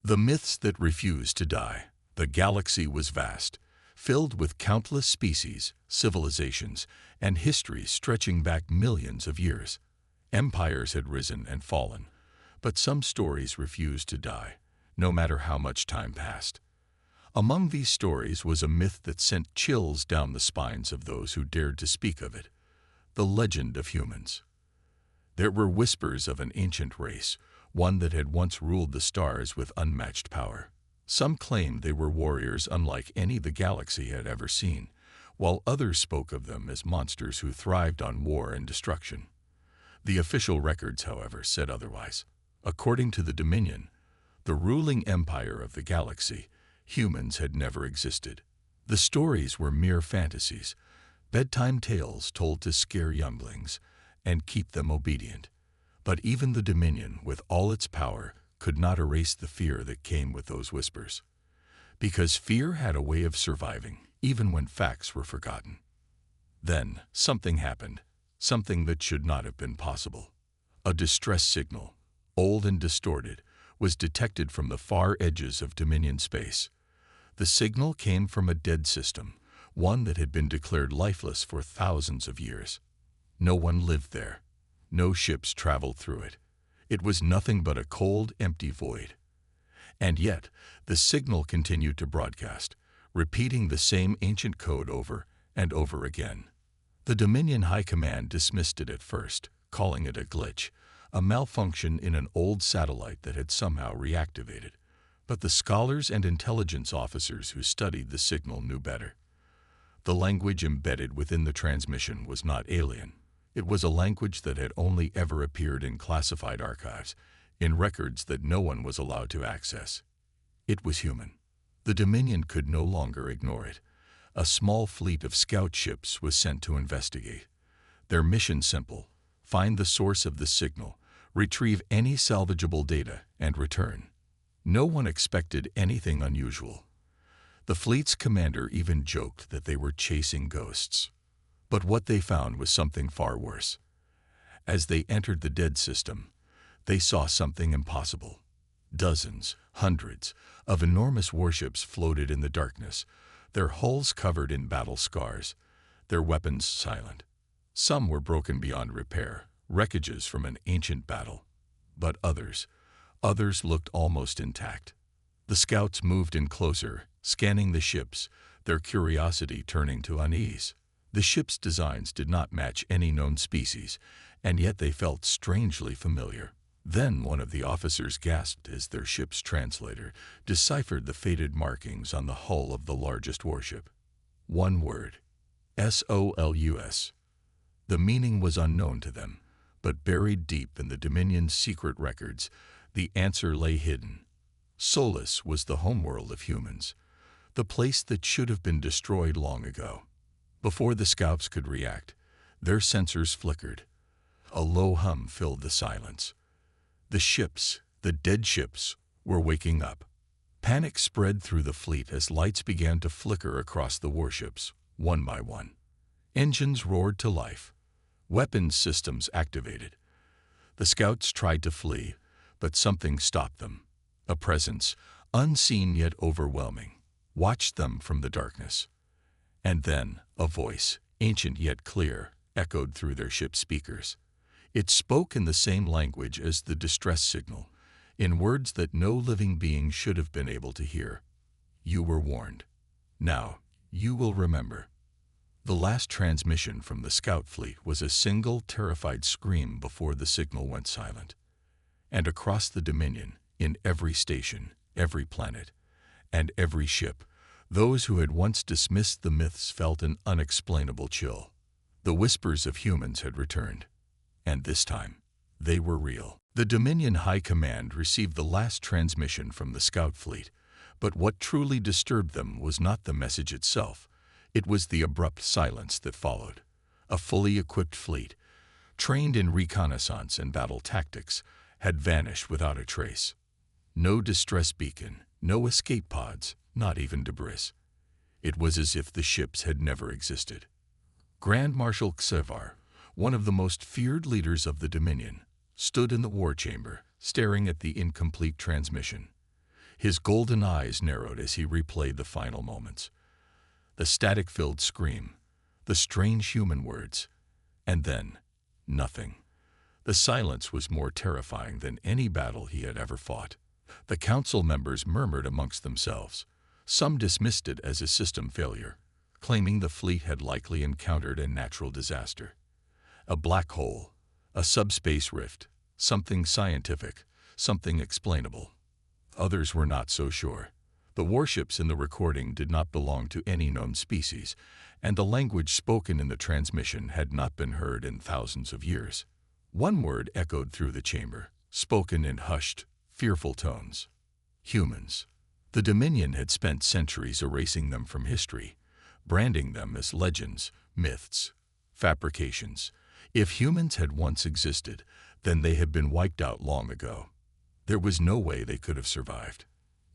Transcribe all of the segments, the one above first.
The myths that refused to die. The galaxy was vast, filled with countless species, civilizations, and histories stretching back millions of years. Empires had risen and fallen, but some stories refused to die, no matter how much time passed. Among these stories was a myth that sent chills down the spines of those who dared to speak of it: the legend of humans. There were whispers of an ancient race, one that had once ruled the stars with unmatched power. Some claimed they were warriors unlike any the galaxy had ever seen, while others spoke of them as monsters who thrived on war and destruction. The official records, however, said otherwise. According to the Dominion, the ruling empire of the galaxy, humans had never existed. The stories were mere fantasies, bedtime tales told to scare younglings and keep them obedient. But even the Dominion, with all its power, could not erase the fear that came with those whispers. Because fear had a way of surviving, even when facts were forgotten. Then, something happened, something that should not have been possible. A distress signal, old and distorted, was detected from the far edges of Dominion space. The signal came from a dead system, one that had been declared lifeless for thousands of years. No one lived there. No ships traveled through it. It was nothing but a cold, empty void. And yet, the signal continued to broadcast, repeating the same ancient code over and over again. The Dominion High Command dismissed it at first, calling it a glitch, a malfunction in an old satellite that had somehow reactivated. But the scholars and intelligence officers who studied the signal knew better. The language embedded within the transmission was not alien. It was a language that had only ever appeared in classified archives, in records that no one was allowed to access. It was human. The Dominion could no longer ignore it. A small fleet of scout ships was sent to investigate. Their mission simple: find the source of the signal, retrieve any salvageable data, and return. No one expected anything unusual. The fleet's commander even joked that they were chasing ghosts. But what they found was something far worse. As they entered the dead system, they saw something impossible. Dozens, hundreds of enormous warships floated in the darkness, their hulls covered in battle scars, their weapons silent. Some were broken beyond repair, wreckages from an ancient battle. But others looked almost intact. The scouts moved in closer, scanning the ships, their curiosity turning to unease. The ship's designs did not match any known species, and yet they felt strangely familiar. Then one of the officers gasped as their ship's translator deciphered the faded markings on the hull of the largest warship. One word: SOLUS. The meaning was unknown to them, but buried deep in the Dominion's secret records, the answer lay hidden. Solus was the homeworld of humans, the place that should have been destroyed long ago. Before the scouts could react, their sensors flickered. A low hum filled the silence. The ships, the dead ships, were waking up. Panic spread through the fleet as lights began to flicker across the warships, one by one. Engines roared to life. Weapons systems activated. The scouts tried to flee, but something stopped them. A presence, unseen yet overwhelming, watched them from the darkness. And then a voice, ancient yet clear, echoed through their ship's speakers. It spoke in the same language as the distress signal, in words that no living being should have been able to hear. You were warned. Now, you will remember. The last transmission from the scout fleet was a single terrified scream before the signal went silent. And across the Dominion, in every station, every planet, and every ship, those who had once dismissed the myths felt an unexplainable chill. The whispers of humans had returned, and this time, they were real. The Dominion High Command received the last transmission from the scout fleet, but what truly disturbed them was not the message itself. It was the abrupt silence that followed. A fully equipped fleet, trained in reconnaissance and battle tactics, had vanished without a trace. No distress beacon, no escape pods, not even debris. It was as if the ships had never existed. Grand Marshal Xevar, one of the most feared leaders of the Dominion, stood in the war chamber, staring at the incomplete transmission. His golden eyes narrowed as he replayed the final moments. The static-filled scream, the strange human words, and then nothing. The silence was more terrifying than any battle he had ever fought. The council members murmured amongst themselves. Some dismissed it as a system failure, claiming the fleet had likely encountered a natural disaster. A black hole, a subspace rift, something scientific, something explainable. Others were not so sure. The warships in the recording did not belong to any known species, and the language spoken in the transmission had not been heard in thousands of years. One word echoed through the chamber, spoken in hushed, fearful tones. Humans. The Dominion had spent centuries erasing them from history, branding them as legends, myths, fabrications. If humans had once existed, then they had been wiped out long ago. There was no way they could have survived.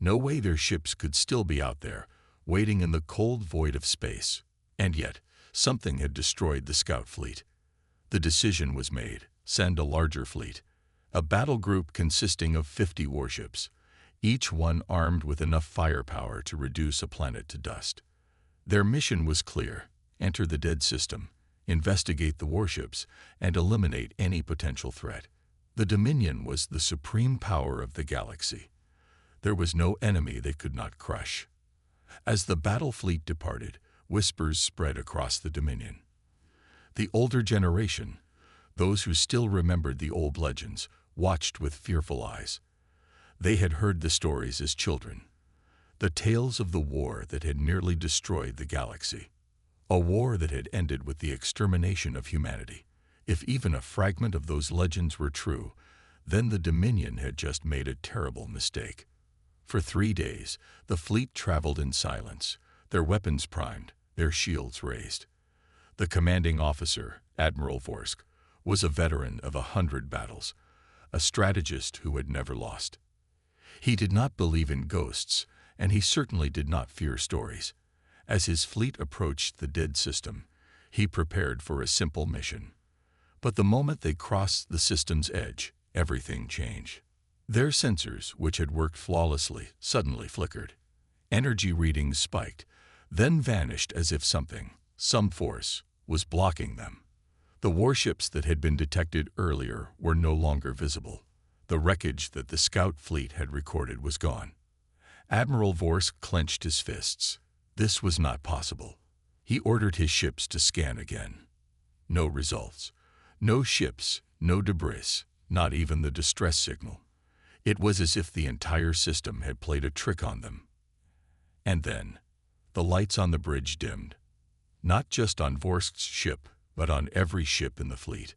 No way their ships could still be out there, waiting in the cold void of space. And yet, something had destroyed the scout fleet. The decision was made: send a larger fleet. A battle group consisting of 50 warships, each one armed with enough firepower to reduce a planet to dust. Their mission was clear: enter the dead system, investigate the warships, and eliminate any potential threat. The Dominion was the supreme power of the galaxy. There was no enemy they could not crush. As the battle fleet departed, whispers spread across the Dominion. The older generation, those who still remembered the old legends, watched with fearful eyes. They had heard the stories as children, the tales of the war that had nearly destroyed the galaxy, a war that had ended with the extermination of humanity. If even a fragment of those legends were true, then the Dominion had just made a terrible mistake. For 3 days, the fleet traveled in silence, their weapons primed, their shields raised. The commanding officer, Admiral Vorsk, was a veteran of 100 battles, a strategist who had never lost. He did not believe in ghosts, and he certainly did not fear stories. As his fleet approached the dead system, he prepared for a simple mission. But the moment they crossed the system's edge, everything changed. Their sensors, which had worked flawlessly, suddenly flickered. Energy readings spiked, then vanished as if some force, was blocking them. The warships that had been detected earlier were no longer visible. The wreckage that the scout fleet had recorded was gone. Admiral Vorsk clenched his fists. This was not possible. He ordered his ships to scan again. No results. No ships, no debris, not even the distress signal. It was as if the entire system had played a trick on them. And then, the lights on the bridge dimmed. Not just on Vorsk's ship, but on every ship in the fleet.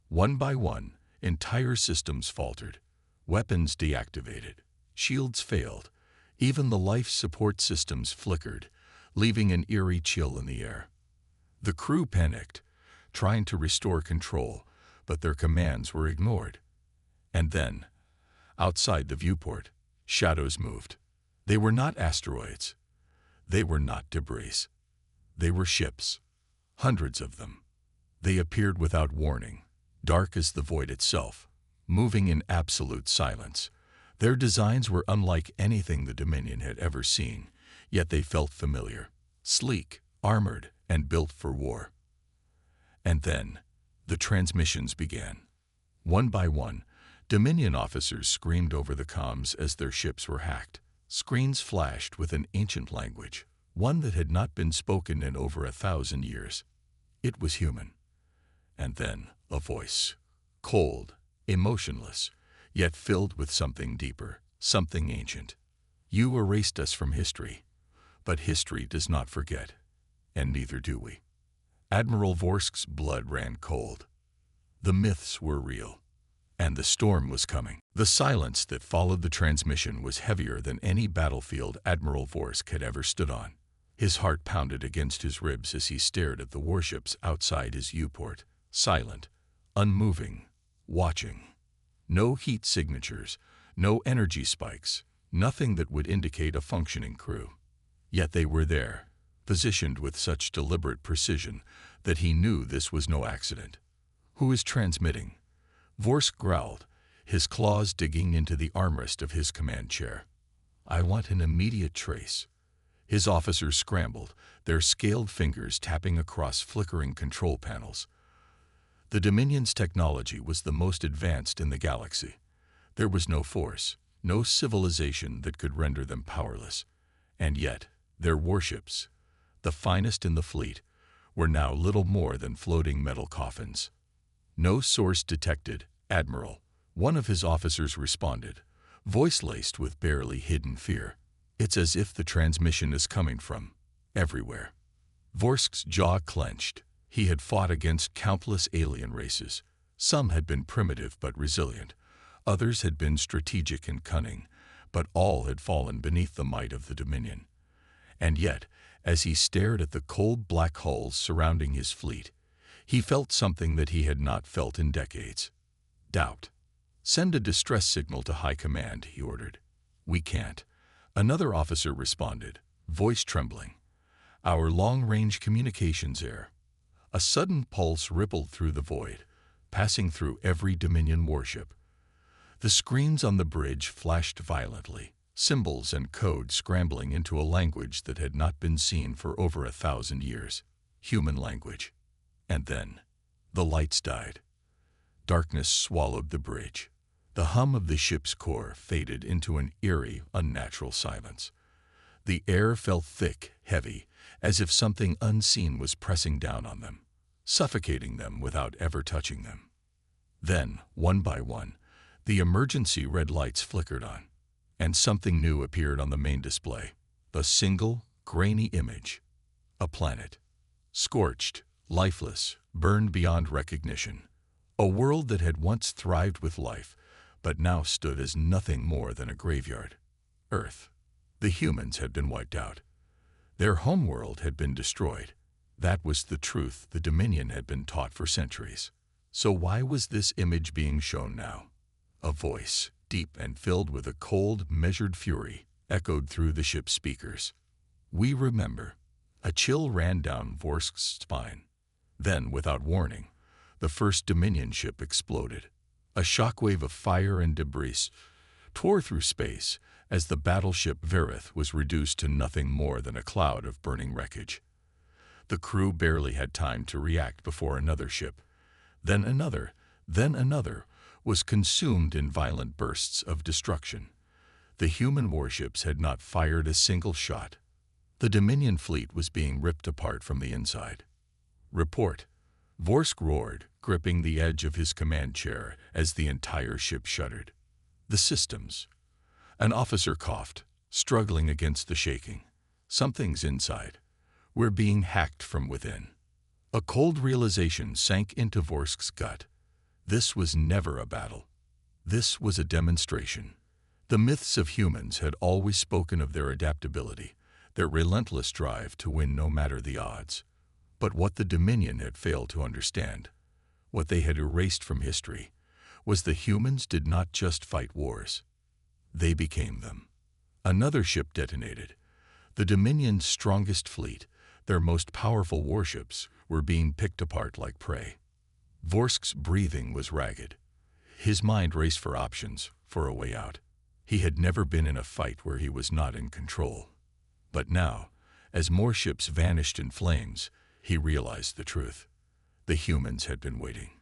One by one, entire systems faltered. Weapons deactivated. Shields failed. Even the life support systems flickered, leaving an eerie chill in the air. The crew panicked, trying to restore control, but their commands were ignored. And then, outside the viewport, shadows moved. They were not asteroids. They were not debris. They were ships, hundreds of them. They appeared without warning, dark as the void itself, moving in absolute silence. Their designs were unlike anything the Dominion had ever seen, yet they felt familiar, sleek, armored, and built for war. And then, the transmissions began. One by one, Dominion officers screamed over the comms as their ships were hacked. Screens flashed with an ancient language, one that had not been spoken in over 1,000 years. It was human. And then, a voice, cold, emotionless, yet filled with something deeper, something ancient. You erased us from history, but history does not forget, and neither do we. Admiral Vorsk's blood ran cold. The myths were real, and the storm was coming. The silence that followed the transmission was heavier than any battlefield Admiral Vorsk had ever stood on. His heart pounded against his ribs as he stared at the warships outside his viewport, silent, unmoving, watching. No heat signatures, no energy spikes, nothing that would indicate a functioning crew. Yet they were there, positioned with such deliberate precision that he knew this was no accident. Who is transmitting? Vorsk growled, his claws digging into the armrest of his command chair. I want an immediate trace. His officers scrambled, their scaled fingers tapping across flickering control panels. The Dominion's technology was the most advanced in the galaxy. There was no force, no civilization that could render them powerless. And yet, their warships, the finest in the fleet, were now little more than floating metal coffins. "No source detected, Admiral," one of his officers responded, voice laced with barely hidden fear. "It's as if the transmission is coming from everywhere." Vorsk's jaw clenched. He had fought against countless alien races. Some had been primitive but resilient. Others had been strategic and cunning, but all had fallen beneath the might of the Dominion. And yet, as he stared at the cold black hulls surrounding his fleet, he felt something that he had not felt in decades. Doubt. "Send a distress signal to High Command," he ordered. "We can't." Another officer responded, voice trembling. "Our long-range communications error." A sudden pulse rippled through the void, passing through every Dominion warship. The screens on the bridge flashed violently, symbols and code scrambling into a language that had not been seen for over 1,000 years. Human language. And then, the lights died. Darkness swallowed the bridge. The hum of the ship's core faded into an eerie, unnatural silence. The air felt thick, heavy, as if something unseen was pressing down on them, suffocating them without ever touching them. Then, one by one, the emergency red lights flickered on, and something new appeared on the main display. A single, grainy image. A planet. Scorched, lifeless, burned beyond recognition. A world that had once thrived with life, but now stood as nothing more than a graveyard. Earth. The humans had been wiped out. Their homeworld had been destroyed. That was the truth the Dominion had been taught for centuries. So why was this image being shown now? A voice, deep and filled with a cold, measured fury, echoed through the ship's speakers. "We remember." A chill ran down Vorsk's spine. Then, without warning, the first Dominion ship exploded. A shockwave of fire and debris tore through space as the battleship Verith was reduced to nothing more than a cloud of burning wreckage. The crew barely had time to react before another ship, then another, was consumed in violent bursts of destruction. The human warships had not fired a single shot. The Dominion fleet was being ripped apart from the inside. "Report," Vorsk roared, gripping the edge of his command chair as the entire ship shuddered. "The systems." An officer coughed, struggling against the shaking. "Something's inside. We're being hacked from within." A cold realization sank into Vorsk's gut. This was never a battle. This was a demonstration. The myths of humans had always spoken of their adaptability, their relentless drive to win no matter the odds. But what the Dominion had failed to understand, what they had erased from history, was the humans did not just fight wars. They became them. Another ship detonated. The Dominion's strongest fleet, their most powerful warships, were being picked apart like prey. Vorsk's breathing was ragged. His mind raced for options, for a way out. He had never been in a fight where he was not in control. But now, as more ships vanished in flames, he realized the truth. The humans had been waiting.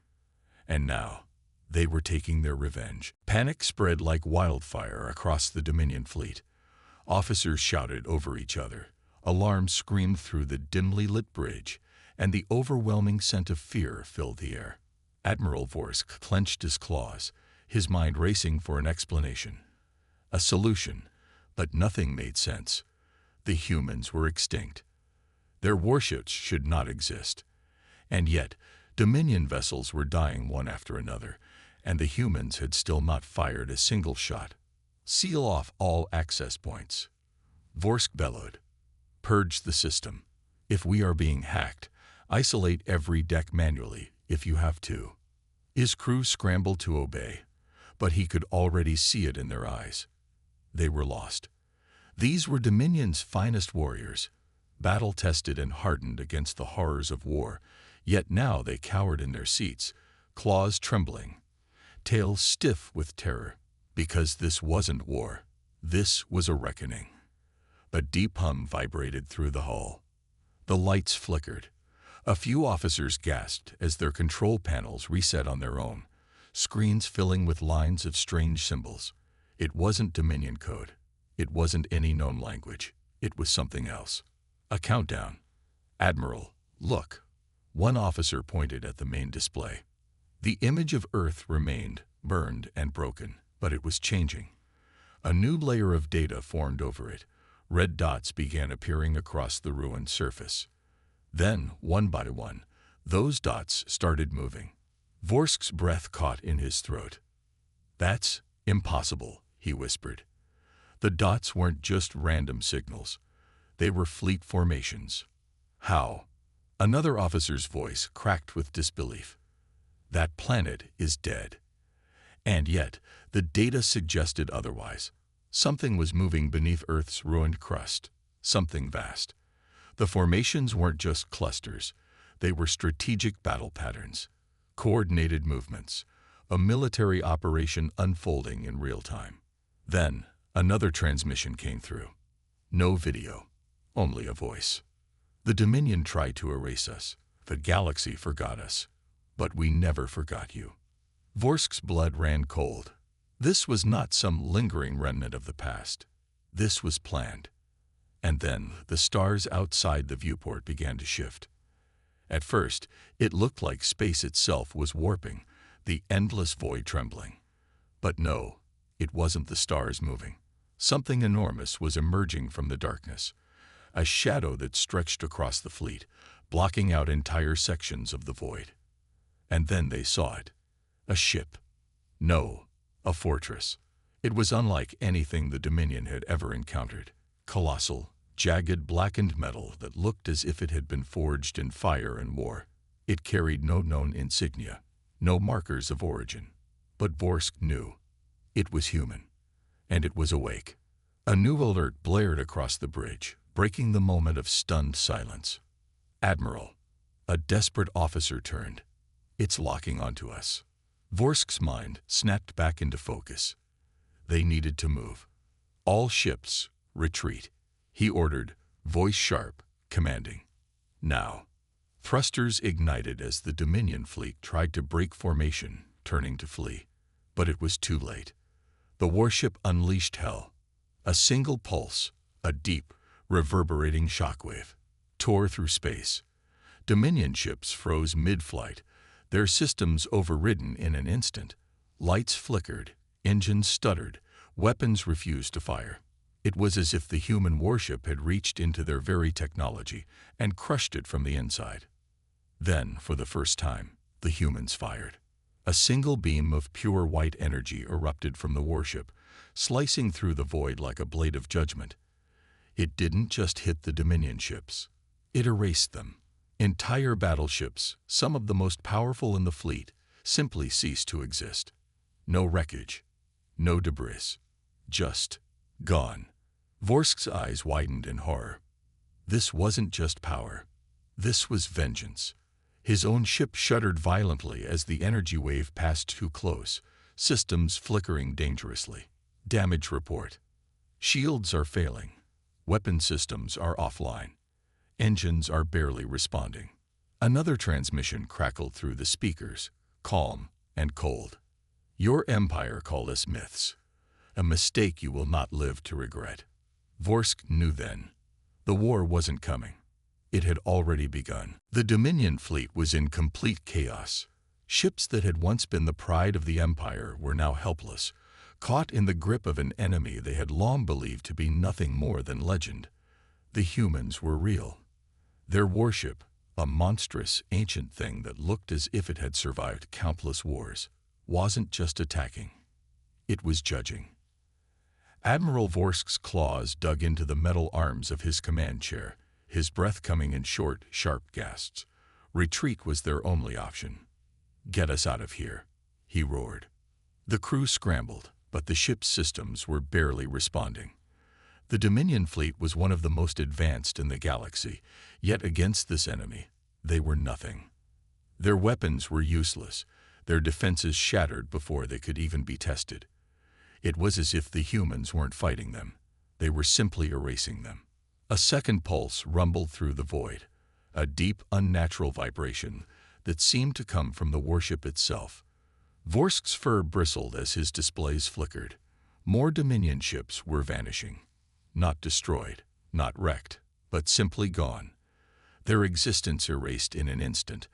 And now, they were taking their revenge. Panic spread like wildfire across the Dominion fleet. Officers shouted over each other. Alarms screamed through the dimly lit bridge, and the overwhelming scent of fear filled the air. Admiral Vorsk clenched his claws, his mind racing for an explanation. A solution, but nothing made sense. The humans were extinct. Their warships should not exist. And yet, Dominion vessels were dying one after another, and the humans had still not fired a single shot. "Seal off all access points," Vorsk bellowed. "Purge the system. If we are being hacked, isolate every deck manually, if you have to." His crew scrambled to obey, but he could already see it in their eyes. They were lost. These were Dominion's finest warriors, battle-tested and hardened against the horrors of war, yet now they cowered in their seats, claws trembling, tails stiff with terror, because this wasn't war. This was a reckoning. A deep hum vibrated through the hull. The lights flickered. A few officers gasped as their control panels reset on their own, screens filling with lines of strange symbols. It wasn't Dominion code. It wasn't any known language. It was something else. A countdown. "Admiral, look." One officer pointed at the main display. The image of Earth remained, burned and broken, but it was changing. A new layer of data formed over it. Red dots began appearing across the ruined surface. Then, one by one, those dots started moving. Vorsk's breath caught in his throat. "That's impossible," he whispered. The dots weren't just random signals. They were fleet formations. "How?" Another officer's voice cracked with disbelief. "That planet is dead." And yet, the data suggested otherwise. Something was moving beneath Earth's ruined crust, something vast. The formations weren't just clusters. They were strategic battle patterns, coordinated movements, a military operation unfolding in real time. Then, another transmission came through. No video, only a voice. "The Dominion tried to erase us. The galaxy forgot us. But we never forgot you." Vorsk's blood ran cold. This was not some lingering remnant of the past. This was planned. And then the stars outside the viewport began to shift. At first, it looked like space itself was warping, the endless void trembling. But no, it wasn't the stars moving. Something enormous was emerging from the darkness, a shadow that stretched across the fleet, blocking out entire sections of the void. And then they saw it. A ship. No, a fortress. It was unlike anything the Dominion had ever encountered. Colossal, jagged, blackened metal that looked as if it had been forged in fire and war. It carried no known insignia, no markers of origin. But Vorsk knew. It was human. And it was awake. A new alert blared across the bridge, breaking the moment of stunned silence. "Admiral." A desperate officer turned. "It's locking onto us." Vorsk's mind snapped back into focus. They needed to move. "All ships, retreat," he ordered, voice sharp, commanding. Now. Thrusters ignited as the Dominion fleet tried to break formation, turning to flee. But it was too late. The warship unleashed hell. A single pulse, a deep, reverberating shockwave, tore through space. Dominion ships froze mid-flight, their systems overridden in an instant. Lights flickered, engines stuttered, weapons refused to fire. It was as if the human warship had reached into their very technology and crushed it from the inside. Then, for the first time, the humans fired. A single beam of pure white energy erupted from the warship, slicing through the void like a blade of judgment. It didn't just hit the Dominion ships. It erased them. Entire battleships, some of the most powerful in the fleet, simply ceased to exist. No wreckage, no debris, just gone. Vorsk's eyes widened in horror. This wasn't just power. This was vengeance. His own ship shuddered violently as the energy wave passed too close, systems flickering dangerously. Damage report. Shields are failing. Weapon systems are offline. Engines are barely responding. Another transmission crackled through the speakers, calm and cold. "Your empire called us myths. A mistake you will not live to regret." Vorsk knew then. The war wasn't coming. It had already begun. The Dominion fleet was in complete chaos. Ships that had once been the pride of the Empire were now helpless, caught in the grip of an enemy they had long believed to be nothing more than legend. The humans were real. Their warship, a monstrous, ancient thing that looked as if it had survived countless wars, wasn't just attacking. It was judging. Admiral Vorsk's claws dug into the metal arms of his command chair, his breath coming in short, sharp gasps. Retreat was their only option. "Get us out of here," he roared. The crew scrambled, but the ship's systems were barely responding. The Dominion fleet was one of the most advanced in the galaxy, yet against this enemy, they were nothing. Their weapons were useless, their defenses shattered before they could even be tested. It was as if the humans weren't fighting them. They were simply erasing them. A second pulse rumbled through the void, a deep, unnatural vibration that seemed to come from the warship itself. Vorsk's fur bristled as his displays flickered. More Dominion ships were vanishing. Not destroyed, not wrecked, but simply gone. Their existence erased in an instant,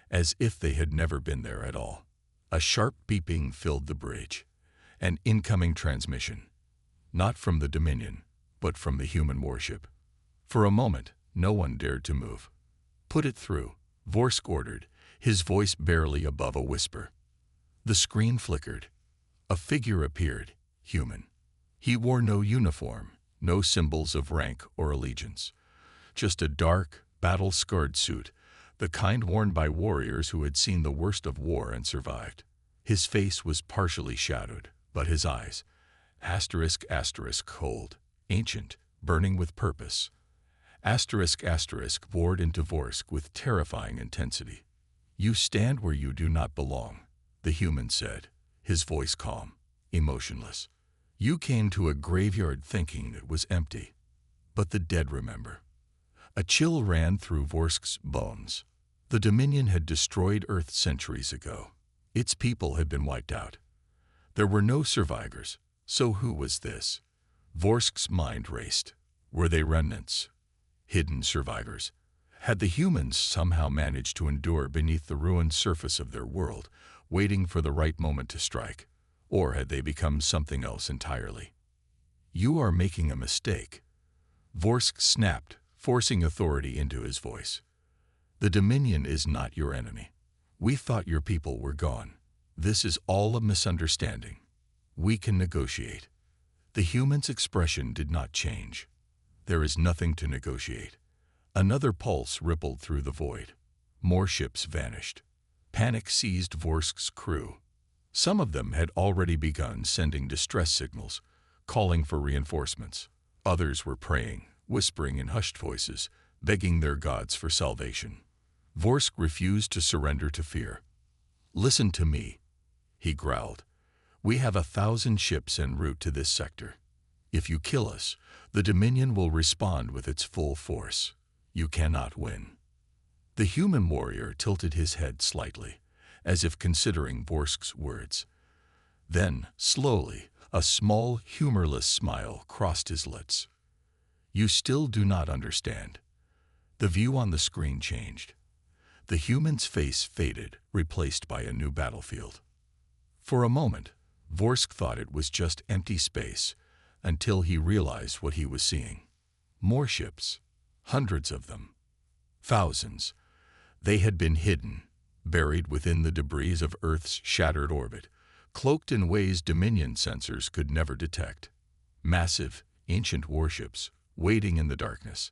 as if they had never been there at all. A sharp beeping filled the bridge. An incoming transmission. Not from the Dominion, but from the human warship. For a moment, no one dared to move. "Put it through," Vorsk ordered, his voice barely above a whisper. The screen flickered. A figure appeared, human. He wore no uniform, no symbols of rank or allegiance. Just a dark, battle-scarred suit, the kind worn by warriors who had seen the worst of war and survived. His face was partially shadowed, but his eyes, cold, ancient, burning with purpose, bored into Vorsk with terrifying intensity. "You stand where you do not belong," the human said, his voice calm, emotionless. "You came to a graveyard thinking it was empty, but the dead remember." A chill ran through Vorsk's bones. The Dominion had destroyed Earth centuries ago. Its people had been wiped out. There were no survivors, so who was this? Vorsk's mind raced. Were they remnants? Hidden survivors? Had the humans somehow managed to endure beneath the ruined surface of their world, waiting for the right moment to strike? Or had they become something else entirely? "You are making a mistake," Vorsk snapped, forcing authority into his voice. "The Dominion is not your enemy. We thought your people were gone. This is all a misunderstanding. We can negotiate." The human's expression did not change. "There is nothing to negotiate." Another pulse rippled through the void. More ships vanished. Panic seized Vorsk's crew. Some of them had already begun sending distress signals, calling for reinforcements. Others were praying, whispering in hushed voices, begging their gods for salvation. Vorsk refused to surrender to fear. "Listen to me," he growled. "We have 1,000 ships en route to this sector. If you kill us, the Dominion will respond with its full force. You cannot win." The human warrior tilted his head slightly, as if considering Vorsk's words. Then, slowly, a small, humorless smile crossed his lips. "You still do not understand." The view on the screen changed. The human's face faded, replaced by a new battlefield. For a moment, Vorsk thought it was just empty space, until he realized what he was seeing. More ships, hundreds of them, thousands. They had been hidden, buried within the debris of Earth's shattered orbit, cloaked in ways Dominion sensors could never detect. Massive, ancient warships, waiting in the darkness.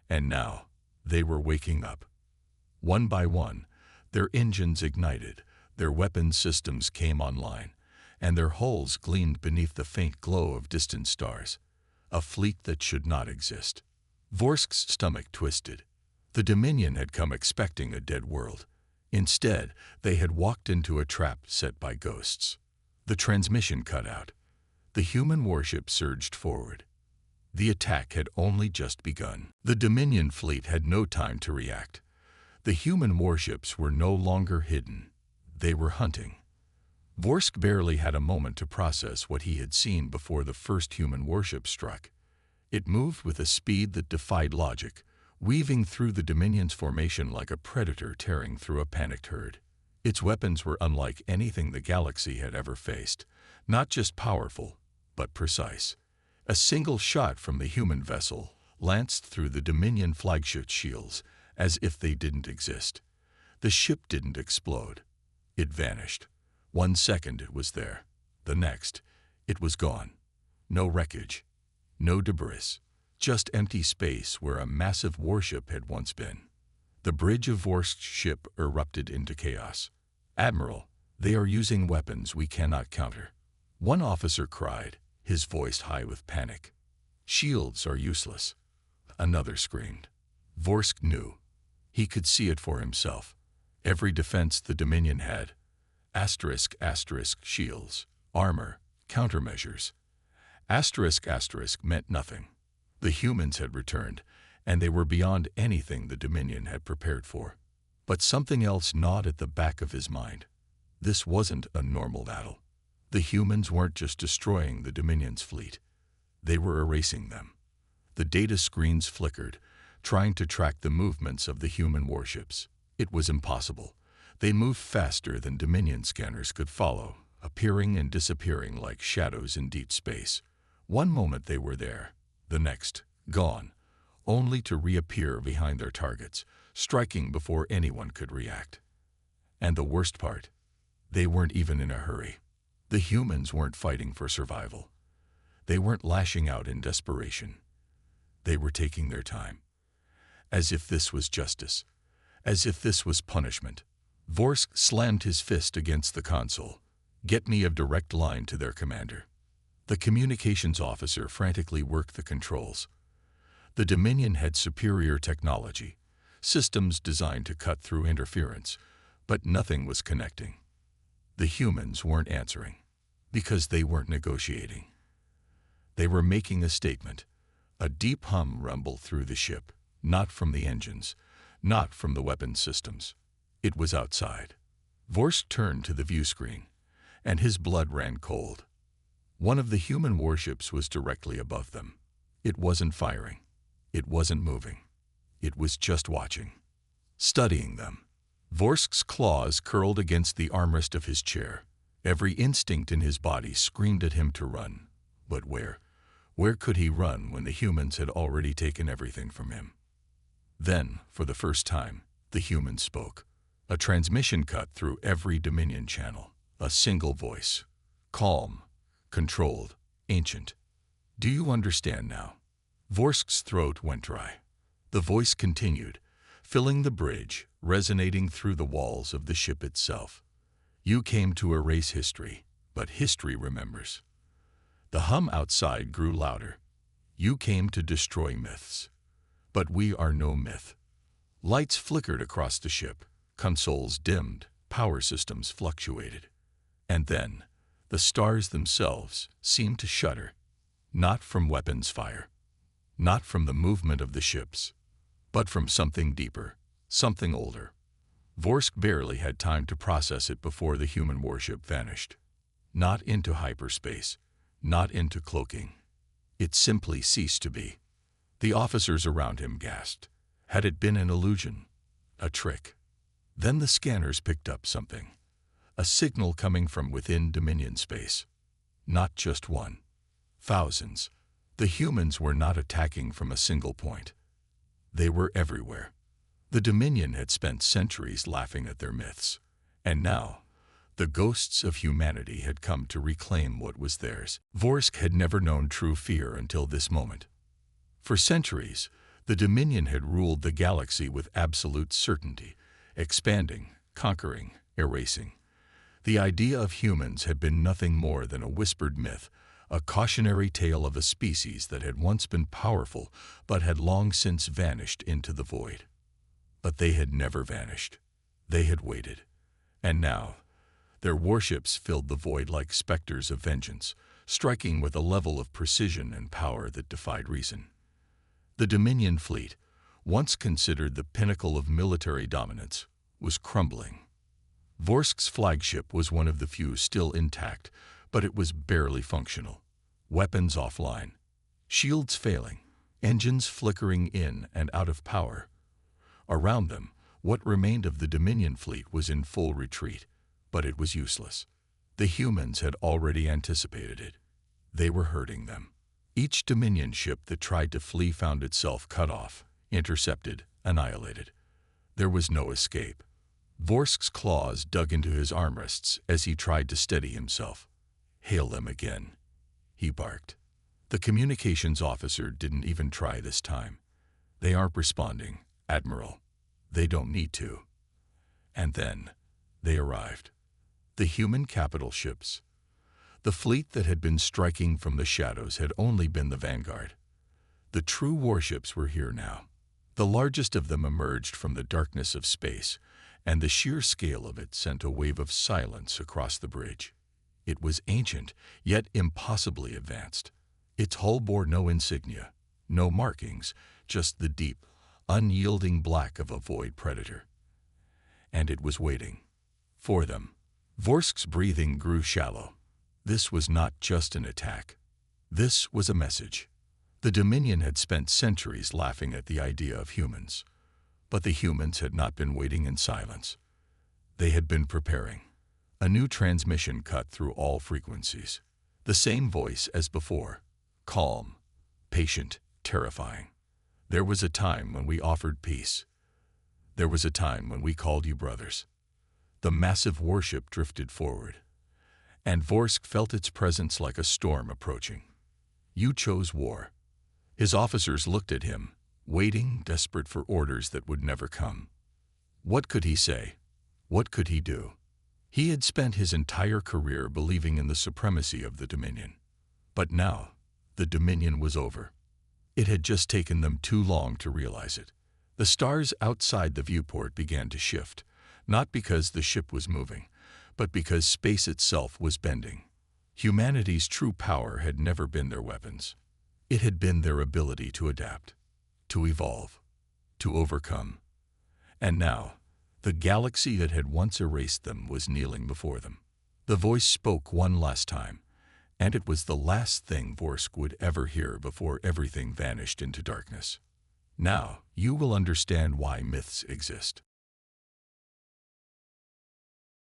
And now, they were waking up. One by one, their engines ignited, their weapon systems came online, and their hulls gleamed beneath the faint glow of distant stars. A fleet that should not exist. Vorsk's stomach twisted. The Dominion had come expecting a dead world. Instead, they had walked into a trap set by ghosts. The transmission cut out. The human warship surged forward. The attack had only just begun. The Dominion fleet had no time to react. The human warships were no longer hidden. They were hunting. Vorsk barely had a moment to process what he had seen before the first human warship struck. It moved with a speed that defied logic, weaving through the Dominion's formation like a predator tearing through a panicked herd. Its weapons were unlike anything the galaxy had ever faced, not just powerful, but precise. A single shot from the human vessel lanced through the Dominion flagship shields as if they didn't exist. The ship didn't explode. It vanished. 1 second it was there. The next, it was gone. No wreckage, no debris, just empty space where a massive warship had once been. The bridge of Vorsk's ship erupted into chaos. "Admiral, they are using weapons we cannot counter," one officer cried, his voice high with panic. "Shields are useless," another screamed. Vorsk knew. He could see it for himself. Every defense the Dominion had, **** shields, armor, Countermeasures. Asterisk asterisk meant nothing. The humans had returned, and they were beyond anything the Dominion had prepared for. But something else gnawed at the back of his mind. This wasn't a normal battle. The humans weren't just destroying the Dominion's fleet. They were erasing them. The data screens flickered, trying to track the movements of the human warships. It was impossible. They moved faster than Dominion scanners could follow, appearing and disappearing like shadows in deep space. One moment they were there, the next, gone, only to reappear behind their targets, striking before anyone could react. And the worst part, they weren't even in a hurry. The humans weren't fighting for survival. They weren't lashing out in desperation. They were taking their time. As if this was justice. As if this was punishment. Vorsk slammed his fist against the console. Get me a direct line to their commander. The communications officer frantically worked the controls. The Dominion had superior technology, systems designed to cut through interference, but nothing was connecting. The humans weren't answering, because they weren't negotiating. They were making a statement. A deep hum rumbled through the ship, not from the engines, not from the weapons systems. It was outside. Vorsk turned to the view screen, and his blood ran cold. One of the human warships was directly above them. It wasn't firing. It wasn't moving. It was just watching, studying them. Vorsk's claws curled against the armrest of his chair. Every instinct in his body screamed at him to run. But where? Where could he run when the humans had already taken everything from him? Then, for the first time, the humans spoke. A transmission cut through every Dominion channel. A single voice. Calm, controlled, ancient. Do you understand now? Vorsk's throat went dry. The voice continued, filling the bridge, resonating through the walls of the ship itself. You came to erase history, but history remembers. The hum outside grew louder. You came to destroy myths, but we are no myth. Lights flickered across the ship, consoles dimmed, power systems fluctuated. And then, the stars themselves seemed to shudder, not from weapons fire, not from the movement of the ships, but from something deeper, something older. Vorsk barely had time to process it before the human warship vanished. Not into hyperspace, not into cloaking. It simply ceased to be. The officers around him gasped. Had it been an illusion? A trick? Then the scanners picked up something. A signal coming from within Dominion space. Not just one. Thousands. The humans were not attacking from a single point. They were everywhere. The Dominion had spent centuries laughing at their myths. And now, the ghosts of humanity had come to reclaim what was theirs. Vorsk had never known true fear until this moment. For centuries, the Dominion had ruled the galaxy with absolute certainty, expanding, conquering, erasing. The idea of humans had been nothing more than a whispered myth, a cautionary tale of a species that had once been powerful but had long since vanished into the void. But they had never vanished. They had waited. And now, their warships filled the void like specters of vengeance, striking with a level of precision and power that defied reason. The Dominion fleet, once considered the pinnacle of military dominance, was crumbling. Vorsk's flagship was one of the few still intact, but it was barely functional. Weapons offline, shields failing, engines flickering in and out of power. Around them, what remained of the Dominion fleet was in full retreat, but it was useless. The humans had already anticipated it. They were hurting them. Each Dominion ship that tried to flee found itself cut off, intercepted, annihilated. There was no escape. Vorsk's claws dug into his armrests as he tried to steady himself. Hail them again, he barked. The communications officer didn't even try this time. They aren't responding, Admiral. They don't need to. And then, they arrived. The human capital ships. The fleet that had been striking from the shadows had only been the vanguard. The true warships were here now. The largest of them emerged from the darkness of space, and the sheer scale of it sent a wave of silence across the bridge. It was ancient, yet impossibly advanced. Its hull bore no insignia, no markings, just the deep, unyielding black of a void predator. And it was waiting. For them. Vorsk's breathing grew shallow. This was not just an attack. This was a message. The Dominion had spent centuries laughing at the idea of humans. But the humans had not been waiting in silence. They had been preparing. A new transmission cut through all frequencies. The same voice as before. Calm, patient, terrifying. There was a time when we offered peace. There was a time when we called you brothers. The massive warship drifted forward, and Vorsk felt its presence like a storm approaching. You chose war. His officers looked at him, waiting, desperate for orders that would never come. What could he say? What could he do? He had spent his entire career believing in the supremacy of the Dominion. But now, the Dominion was over. It had just taken them too long to realize it. The stars outside the viewport began to shift, not because the ship was moving, but because space itself was bending. Humanity's true power had never been their weapons. It had been their ability to adapt, to evolve, to overcome. And now, the galaxy that had once erased them was kneeling before them. The voice spoke one last time, and it was the last thing Vorsk would ever hear before everything vanished into darkness. Now, you will understand why myths exist.